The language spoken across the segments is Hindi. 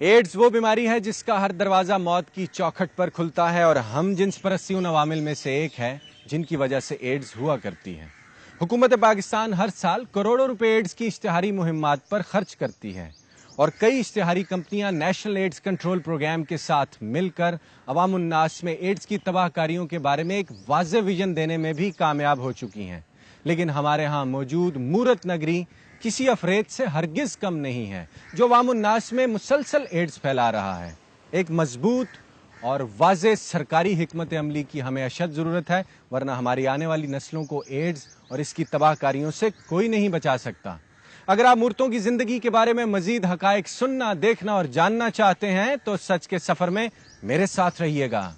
एड्स वो बीमारी है जिसका हर दरवाजा मौत की चौखट पर खुलता है और हम जिन्स परस्ती उन अवामिल में से एक है जिनकी वजह से एड्स हुआ करती है। हुकूमत पाकिस्तान हर साल करोड़ों रुपए एड्स की इश्तिहारी मुहिम्मात पर खर्च करती है और कई इश्तिहारी कंपनियां नेशनल एड्स कंट्रोल प्रोग्राम के साथ मिलकर अवाम उन्नास में एड्स की तबाहकारियों के बारे में एक वाज़ेह विजन देने में भी कामयाब हो चुकी हैं। लेकिन हमारे यहाँ मौजूद मूरत नगरी किसी अफरेद से हरगिज कम नहीं है जो अवाम उन्नास में मुसलसल एड्स फैला रहा है। एक मजबूत और वाज़ेह सरकारी हिकमत अमली की हमें अशद ज़रूरत है, वरना हमारी आने वाली नस्लों को एड्स और इसकी तबाहकारियों से कोई नहीं बचा सकता। अगर आप मूर्तों की जिंदगी के बारे में मजीद हकायक सुनना, देखना और जानना चाहते हैं तो सच के सफर में मेरे साथ रहिएगा।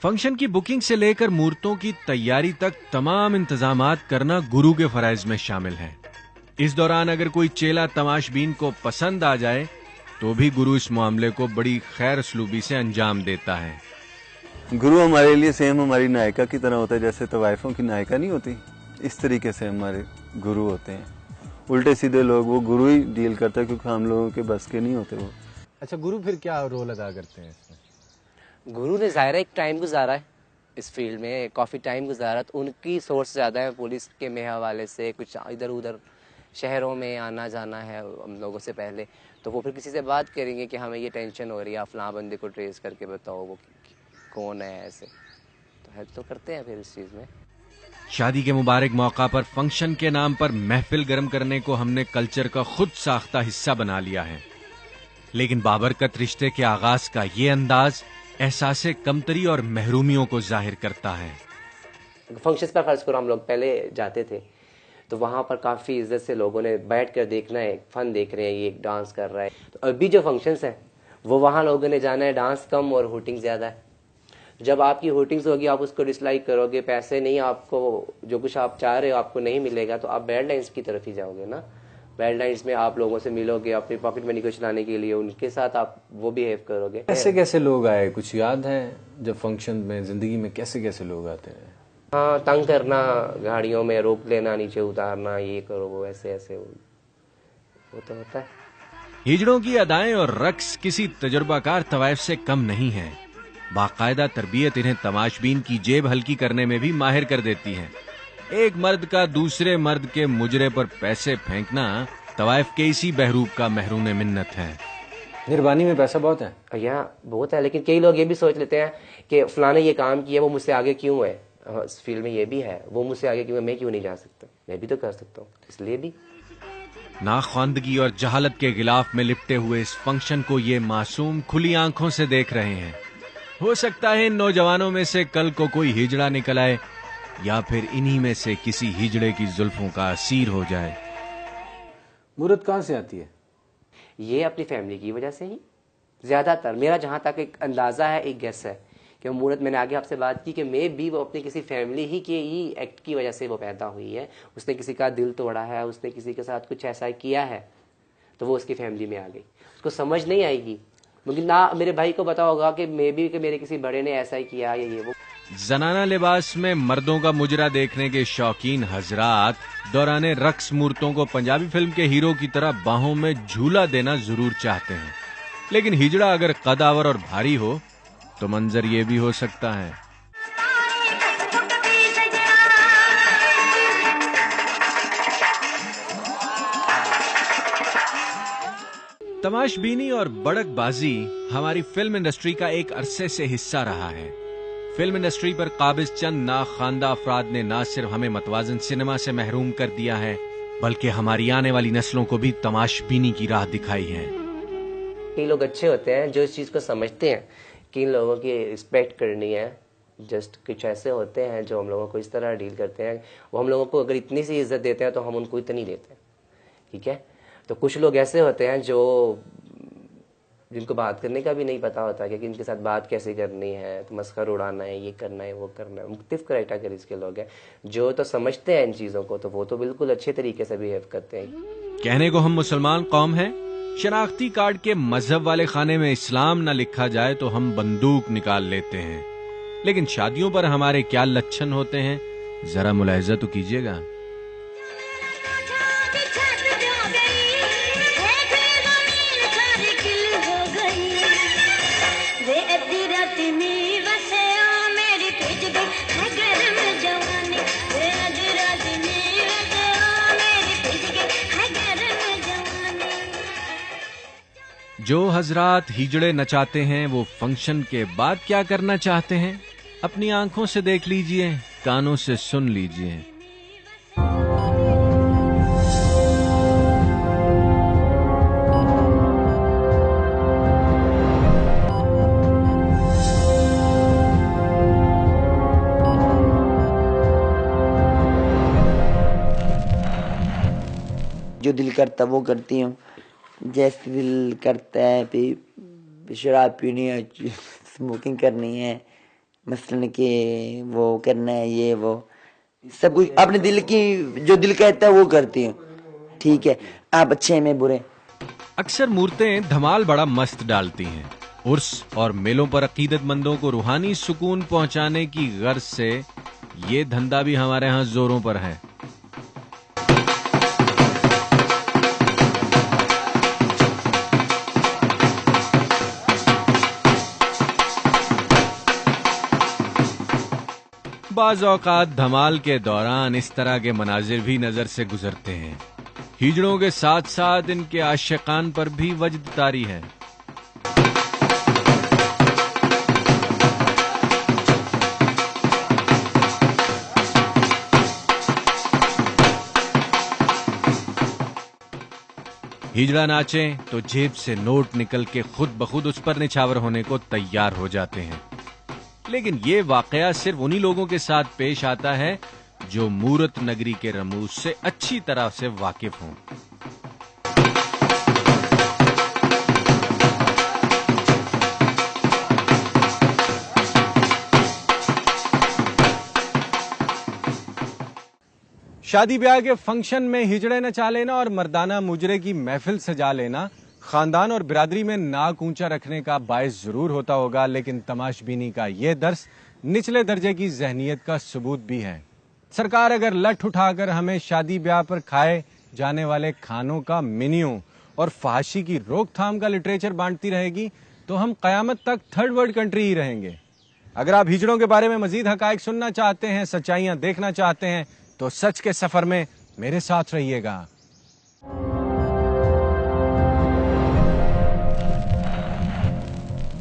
फंक्शन की बुकिंग से लेकर मूर्तों की तैयारी तक तमाम इंतजामात करना गुरु के फराइज में शामिल है। इस दौरान अगर कोई चेला तमाशबीन को पसंद आ जाए तो भी गुरु इस मामले को बड़ी खैर सलूबी से अंजाम देता है। गुरु हमारे लिए सेम हमारी नायिका की तरह होता है, जैसे तवाइफों की नायिका नहीं होती, इस तरीके से हमारे गुरु होते हैं। उल्टे सीधे लोग वो गुरु ही डील करता है क्योंकि हम लोगों के बस के नहीं होते वो। अच्छा, गुरु फिर क्या रोल अदा करते हैं इसमें? गुरु ने ज़ाहिर एक टाइम गुजारा है इस फील्ड में, काफ़ी टाइम गुजारा, तो उनकी सोर्स ज़्यादा है पुलिस के में हवाले से, कुछ इधर उधर शहरों में आना जाना है हम लोगों से पहले, तो वो फिर किसी से बात करेंगे कि हमें ये टेंशन हो रही है, आप फलां बंदे को ट्रेस करके बताओ वो कौन है, ऐसे तो हेल्प तो करते हैं फिर इस चीज़ में। शादी के मुबारक मौका पर फंक्शन के नाम पर महफिल गर्म करने को हमने कल्चर का खुद साख्ता हिस्सा बना लिया है, लेकिन बाबरकत रिश्ते के आगाज का ये अंदाज एहसासे कमतरी और महरूमियों को जाहिर करता है। फंक्शंस पर फर्ज करो हम लोग पहले जाते थे तो वहाँ पर काफ़ी इज्जत से लोगों ने बैठ कर देखना है, फन देख रहे हैं, ये एक डांस कर रहा है। तो अभी जो फंक्शंस हैं वो वहाँ लोगों ने जाना है, डांस कम और हुटिंग ज़्यादा है। जब आपकी हुटिंग्स होगी आप उसको डिसलाइक करोगे, पैसे नहीं, आपको जो कुछ आप चाह रहे हो आपको नहीं मिलेगा, तो आप बैड लाइन्स की तरफ ही जाओगे ना। बैड लाइन्स में आप लोगों से मिलोगे अपनी पॉकेट मनी को चलाने के लिए, उनके साथ आप वो बिहेव करोगे। कैसे कैसे लोग आए, कुछ याद है जब फंक्शन में जिंदगी में कैसे कैसे लोग आते हैं? हाँ, तंग करना, गाड़ियों में रोक लेना, नीचे उतारना, ये करो वो ऐसे ऐसे वो तो होता है। हिजड़ों की अदाएं और रक्स किसी तजुर्बाकार तवाइफ से कम नहीं है। बाकायदा तरबियत इन्हें तमाशबीन की जेब हल्की करने में भी माहिर कर देती है। एक मर्द का दूसरे मर्द के मुजरे पर पैसे फेंकना तवाइफ के इसी बहरूप का महरूम मिन्नत है। निर्बानी में पैसा बहुत है। यहाँ बहुत है, लेकिन कई लोग ये भी सोच लेते हैं कि फलाने ये काम किया, वो मुझसे आगे क्यों है। इस फील्ड में ये भी है, वो मुझसे आगे क्यों है, मैं क्यों नहीं जा सकता, मैं भी तो कर सकता हूँ, इसलिए भी। नाख्वानदगी और जहालत के गिलाफ में लिपटे हुए इस फंक्शन को ये मासूम खुली आंखों से देख रहे हैं। हो सकता है इन नौजवानों में से कल को कोई हिजड़ा निकल आए या फिर इन्हीं में से किसी हिजड़े की जुल्फों का असीर हो जाए। मूरत कहाँ से आती है? ये अपनी फैमिली की वजह से ही ज्यादातर, मेरा जहाँ तक एक अंदाजा है, एक गेस है कि मूरत, मैंने आगे आपसे बात की कि मे भी वो अपनी किसी फैमिली ही के ही एक्ट की वजह से वो पैदा हुई है। उसने किसी का दिल तोड़ा है, उसने किसी के साथ कुछ ऐसा किया है, तो वो उसकी फैमिली में आ गई। उसको समझ नहीं आएगी, मुझे ना मेरे भाई को पता होगा कि मे भी कि मेरे किसी बड़े ने ऐसा ही किया या ये वो। जनाना लिबास में मर्दों का मुजरा देखने के शौकीन हजरात दौराने रक्स मूर्तों को पंजाबी फिल्म के हीरो की तरह बाहों में झूला देना जरूर चाहते हैं, लेकिन हिजड़ा अगर कदावर और भारी हो तो मंजर ये भी हो सकता है। तमाशबीनी और बड़कबाजी हमारी फिल्म इंडस्ट्री का एक अरसे से हिस्सा रहा है। फिल्म इंडस्ट्री पर काबिज चंद नाखानदा अफराद ने न सिर्फ हमें मतवाजन सिनेमा से महरूम कर दिया है, बल्कि हमारी आने वाली नस्लों को भी तमाशबीनी की राह दिखाई है। कई लोग अच्छे होते हैं जो इस चीज़ को समझते हैं कि इन लोगों की रिस्पेक्ट करनी है। जस्ट कुछ ऐसे होते हैं जो हम लोगों को इस तरह डील करते हैं, वो हम लोगों को अगर इतनी सी इज्जत देते हैं तो हम उनको इतनी देते हैं, ठीक है। तो कुछ लोग ऐसे होते हैं जो जिनको बात करने का भी नहीं पता होता कि इनके साथ बात कैसे करनी है, तो मस्खर उड़ाना है, ये करना है, वो करना है। मुख्तलिफ कैटेगरीज के लोग हैं जो तो समझते हैं इन चीज़ों को, तो वो तो बिल्कुल अच्छे तरीके से बिहेव करते हैं। कहने को हम मुसलमान कौम हैं, शनाख्ती कार्ड के मजहब वाले खाने में इस्लाम ना लिखा जाए तो हम बंदूक निकाल लेते हैं, लेकिन शादियों पर हमारे क्या लक्षण होते हैं जरा मुलाहिजा तो कीजिएगा। जो हजरात हिजड़े नचाते हैं वो फंक्शन के बाद क्या करना चाहते हैं, अपनी आंखों से देख लीजिए, कानों से सुन लीजिए। जो दिल करता वो करती हूँ, जैसे दिल करता है शराब पीनी है, स्मोकिंग करनी है, मसलन के वो करना है, ये वो सब कुछ अपने दिल की जो दिल कहता है वो करती हूँ। ठीक है, आप अच्छे में बुरे। अक्सर मूर्तें धमाल बड़ा मस्त डालती हैं। उर्स और मेलों पर अकीदतमंदों को रूहानी सुकून पहुंचाने की गर्ज से ये धंधा भी हमारे यहाँ जोरों पर है। बाज़ औक़ात धमाल के दौरान इस तरह के मनाजिर भी नजर से गुजरते हैं। हिजड़ों के साथ साथ इनके आशिकान पर भी वजद तारी है। हिजड़ा नाचे तो जेब से नोट निकल के खुद ब खुद उस पर निछावर होने को तैयार हो जाते हैं। लेकिन ये वाकया सिर्फ उन्हीं लोगों के साथ पेश आता है जो मूरत नगरी के रमूज से अच्छी तरह से वाकिफ हों। शादी ब्याह के फंक्शन में हिजड़े नचा लेना और मर्दाना मुजरे की महफिल सजा लेना खानदान और बिरादरी में नाक ऊंचा रखने का बायस जरूर होता होगा, लेकिन तमाशबीनी का यह दर्स निचले दर्जे की जहनियत का सबूत भी है। सरकार अगर लठ उठाकर हमें शादी ब्याह पर खाए जाने वाले खानों का मेन्यू और फहाशी की रोकथाम का लिटरेचर बांटती रहेगी तो हम कयामत तक थर्ड वर्ल्ड कंट्री ही रहेंगे। अगर आप हिजड़ों के बारे में मजीद हकायक सुनना चाहते हैं, सच्चाइयां देखना चाहते हैं, तो सच के सफर में मेरे साथ रहिएगा।